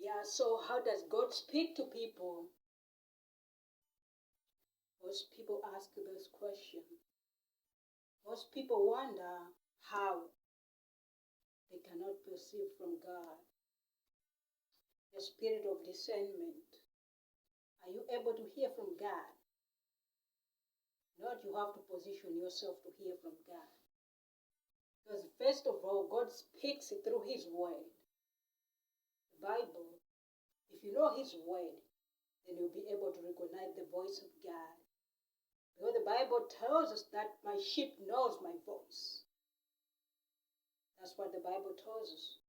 Yeah, so how does God speak to people? Most people ask this question. Most people wonder how they cannot perceive from God. The spirit of discernment. Are you able to hear from God? Not you have to position yourself to hear from God. Because first of all, God speaks through His Word. The Bible, if you know His Word, then you'll be able to recognize the voice of God. Because the Bible tells us that my sheep knows my voice. That's what the Bible tells us.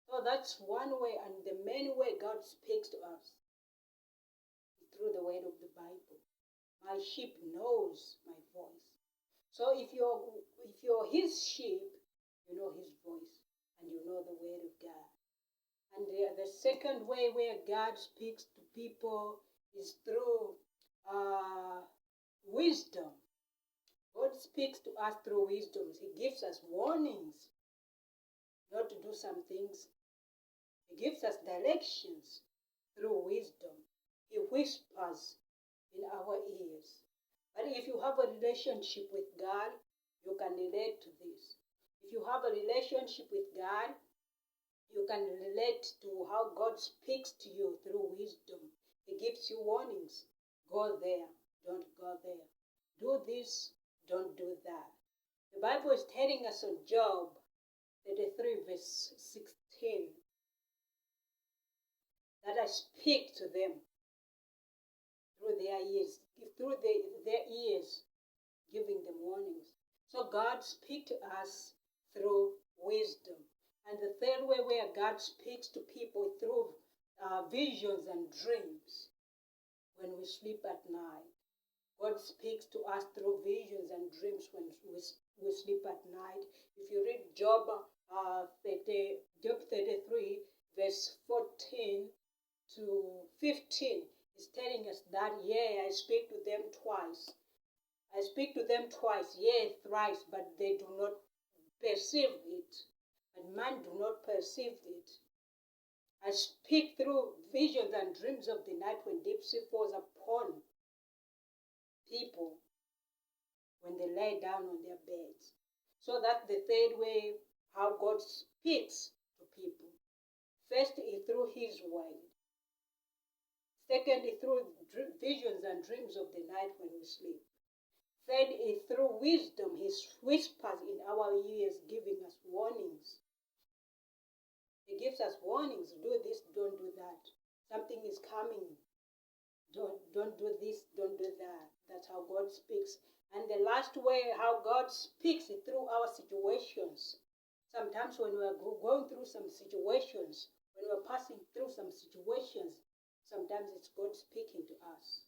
So that's one way, and the main way God speaks to us is through the word of the Bible. My sheep knows my voice. So if you're His sheep, you know His voice, and you know the word of God. And the second way where God speaks to people is through wisdom. God speaks to us through wisdom. He gives us warnings not to do some things. He gives us directions through wisdom. He whispers in our ears. But if you have a relationship with God, you can relate to this. If you have a relationship with God, you can relate to how God speaks to you through wisdom. He gives you warnings. Go there, don't go there. Do this, don't do that. The Bible is telling us in Job 33 verse 16 that I speak to them through their ears, their ears, giving them warnings. So God speaks to us through wisdom. And the third way where God speaks to people through visions and dreams. When we sleep at night, God speaks to us through visions and dreams when we sleep at night. If you read Job 33, verse 14 to 15, it's telling us that, I speak to them twice. I speak to them twice, thrice, but they do not perceive it. And man do not perceive it. I speak through visions and dreams of the night when deep sleep falls upon people when they lie down on their beds. So that's the third way how God speaks to people. First is through His Word. Second is through visions and dreams of the night when we sleep. Third is through wisdom. He whispers in our ears, giving us warnings. He gives us warnings. Do this, don't do that. Something is coming. Don't do this, don't do that. That's how God speaks. And the last way how God speaks is through our situations. Sometimes when we are going through some situations, when we're passing through some situations, sometimes it's God speaking to us.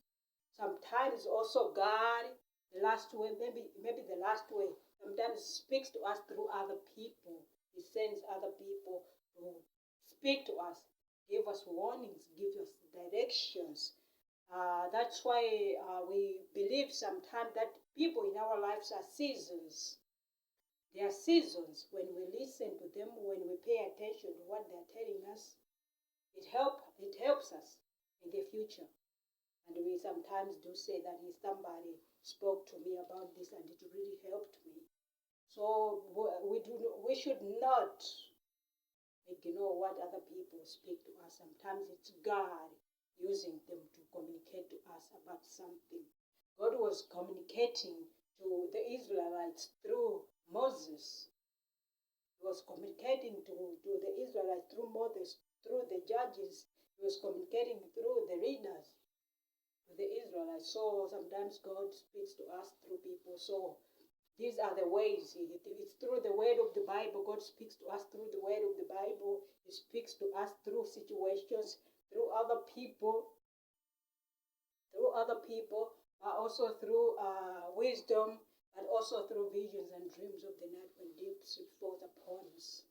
Sometimes also God, the last way, maybe the last way, sometimes speaks to us through other people. He sends other people to speak to us, give us warnings, give us directions. That's why we believe sometimes that people in our lives are seasons. There are seasons when we listen to them, when we pay attention to what they're telling us. It helps us in the future. And we sometimes do say that if somebody spoke to me about this and it really helped me. So we should not ignore what other people speak to us. Sometimes it's God using them to communicate to us about something. God was communicating to the Israelites through Moses. He was communicating to the Israelites through Moses, through the judges. He was communicating through the readers to the Israelites. So sometimes God speaks to us through people. So these are the ways. It's through the word of the Bible. God speaks to us through the word of the Bible. He speaks to us through situations, through other people, also through wisdom, but also through visions and dreams of the night when deep sleep falls upon us,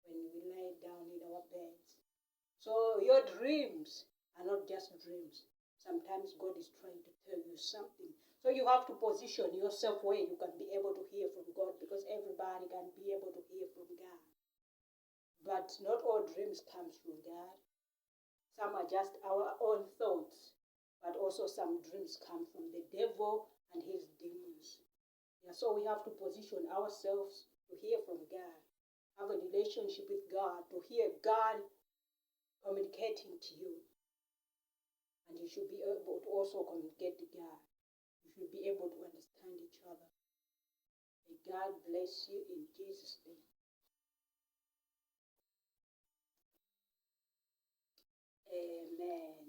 when we lie down in our beds. So your dreams are not just dreams. Sometimes God is trying to tell you something. So you have to position yourself where you can be able to hear from God, because everybody can be able to hear from God. But not all dreams come from God. Some are just our own thoughts, but also some dreams come from the devil and his demons. Yeah, so we have to position ourselves to hear from God, have a relationship with God, to hear God communicating to you. And you should be able to also communicate to God. You should be able to understand each other. May God bless you in Jesus' name. Amen.